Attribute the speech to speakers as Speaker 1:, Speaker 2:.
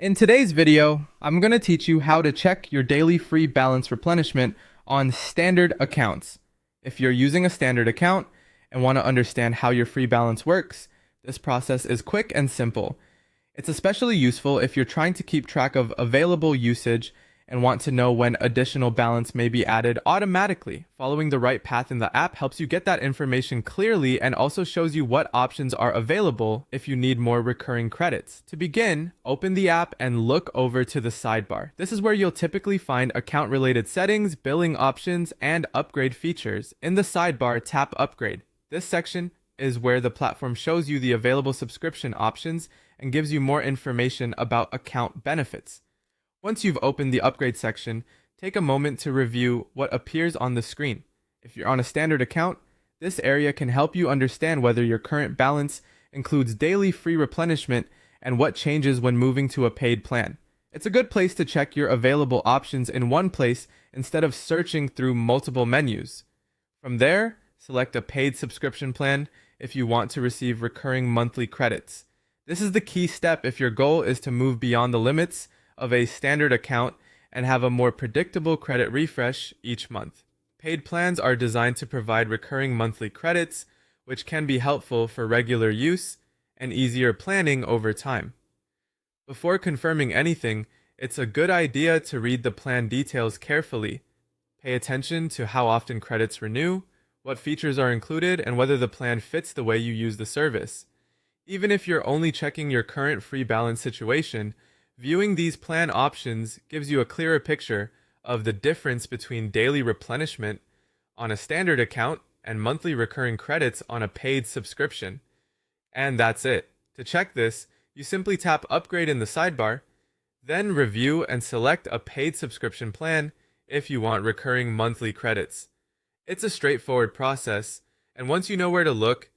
Speaker 1: In today's video, I'm going to teach you how to check your daily free balance replenishment on standard accounts. If you're using a standard account and want to understand how your free balance works, this process is quick and simple. It's especially useful if you're trying to keep track of available usage and want to know when additional balance may be added automatically. Following the right path in the app helps you get that information clearly and also shows you what options are available if you need more recurring credits. To begin, open the app and look over to the sidebar. This is where you'll typically find account-related settings, billing options, and upgrade features. In the sidebar, tap Upgrade. This section is where the platform shows you the available subscription options and gives you more information about account benefits. Once you've opened the upgrade section, take a moment to review what appears on the screen. If you're on a standard account, this area can help you understand whether your current balance includes daily free replenishment and what changes when moving to a paid plan. It's a good place to check your available options in one place instead of searching through multiple menus. From there, select a paid subscription plan if you want to receive recurring monthly credits. This is the key step if your goal is to move beyond the limits of a standard account and have a more predictable credit refresh each month. Paid plans are designed to provide recurring monthly credits, which can be helpful for regular use and easier planning over time. Before confirming anything, it's a good idea to read the plan details carefully. Pay attention to how often credits renew, what features are included, and whether the plan fits the way you use the service. Even if you're only checking your current free balance situation, viewing these plan options gives you a clearer picture of the difference between daily replenishment on a standard account and monthly recurring credits on a paid subscription. And that's it. To check this, you simply tap Upgrade in the sidebar, then review and select a paid subscription plan if you want recurring monthly credits. It's a straightforward process, and once you know where to look,